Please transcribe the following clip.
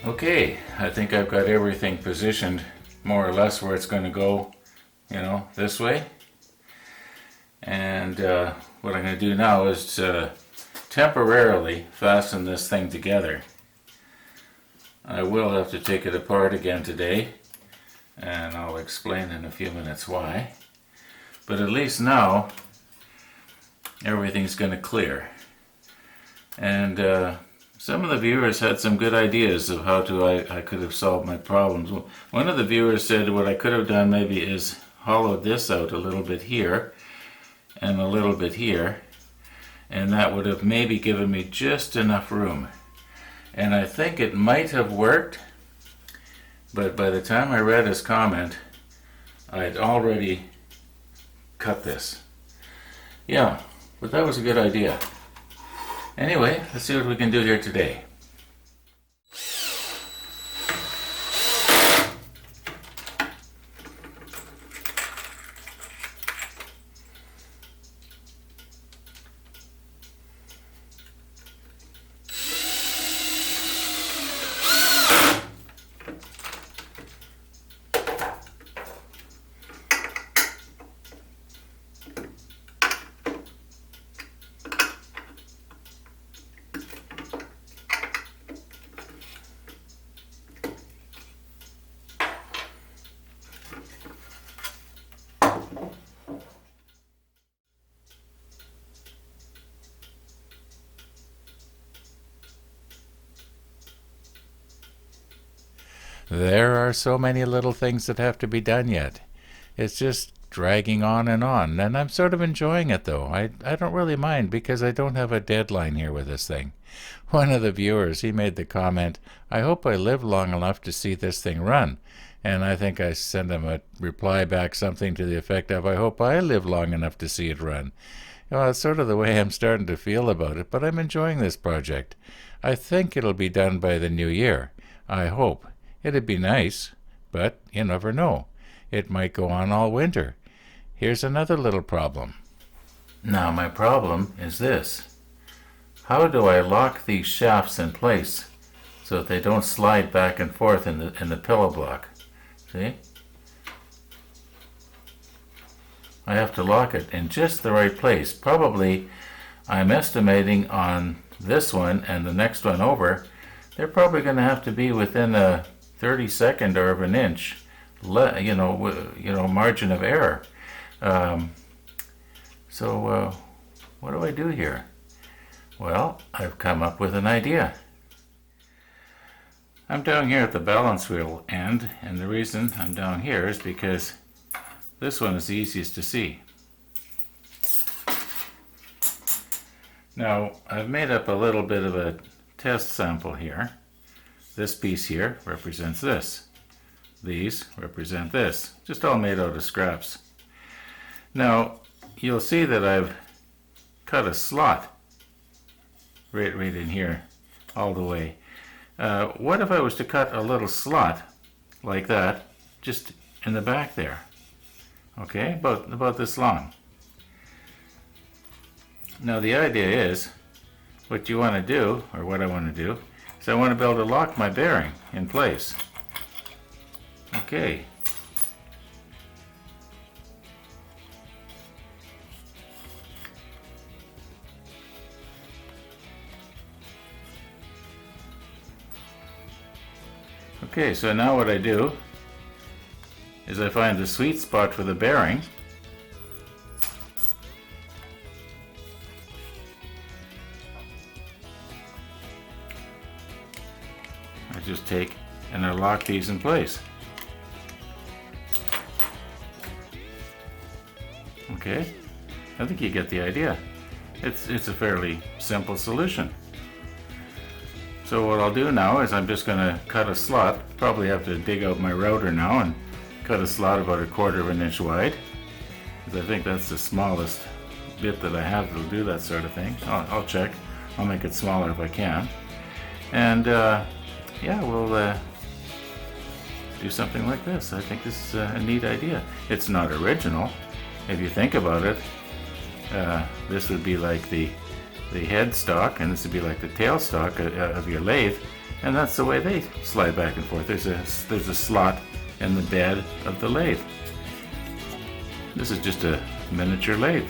Okay, I think I've got everything positioned more or less where it's going to go, this way. And what I'm going to do now is temporarily fasten this thing together. I will have to take it apart again today, and I'll explain in a few minutes why. But at least now everything's going to clear. And some of the viewers had some good ideas of how I could have solved my problems. One of the viewers said what I could have done maybe is hollowed this out a little bit here and a little bit here, and that would have maybe given me just enough room. And I think it might have worked, but by the time I read his comment, I'd already cut this. Yeah, but that was a good idea. Anyway, let's see what we can do here today. There are so many little things that have to be done yet. It's just dragging on, and I'm sort of enjoying it though. I don't really mind because I don't have a deadline here with this thing. One of the viewers, he made the comment, "I hope I live long enough to see this thing run." And I think I sent him a reply back something to the effect of, "I hope I live long enough to see it run." Well, it's sort of the way I'm starting to feel about it, but I'm enjoying this project. I think it'll be done by the new year. I hope. It'd be nice, but you never know. It might go on all winter. Here's another little problem. Now my problem is this. How do I lock these shafts in place so that they don't slide back and forth in the pillow block? See? I have to lock it in just the right place. Probably I'm estimating on this one and the next one over, they're probably going to have to be within a 32nd or of an inch, margin of error. So what do I do here? Well, I've come up with an idea. I'm down here at the balance wheel end, and the reason I'm down here is because this one is the easiest to see. Now, I've made up a little bit of a test sample here. This piece here represents this. These represent this. Just all made out of scraps. Now, you'll see that I've cut a slot right in here all the way. What if I was to cut a little slot like that just in the back there? Okay, about this long. Now the idea is, what you want to do, or what I want to do, is I want to be able to lock my bearing in place. Okay. Okay, so now what I do is I find the sweet spot for the bearing. I just take and I lock these in place. Okay, I think you get the idea. It's a fairly simple solution. So what I'll do now is I'm just going to cut a slot. Probably have to dig out my router now and cut a slot about 1/4 of an inch wide, because I think that's the smallest bit that I have that'll do that sort of thing. I'll check. I'll make it smaller if I can. And yeah, we'll do something like this. I think this is a neat idea. It's not original. If you think about it, this would be like the headstock, and this would be like the tailstock of your lathe, And that's the way they slide back and forth. There's a slot in the bed of the lathe. This is just a miniature lathe.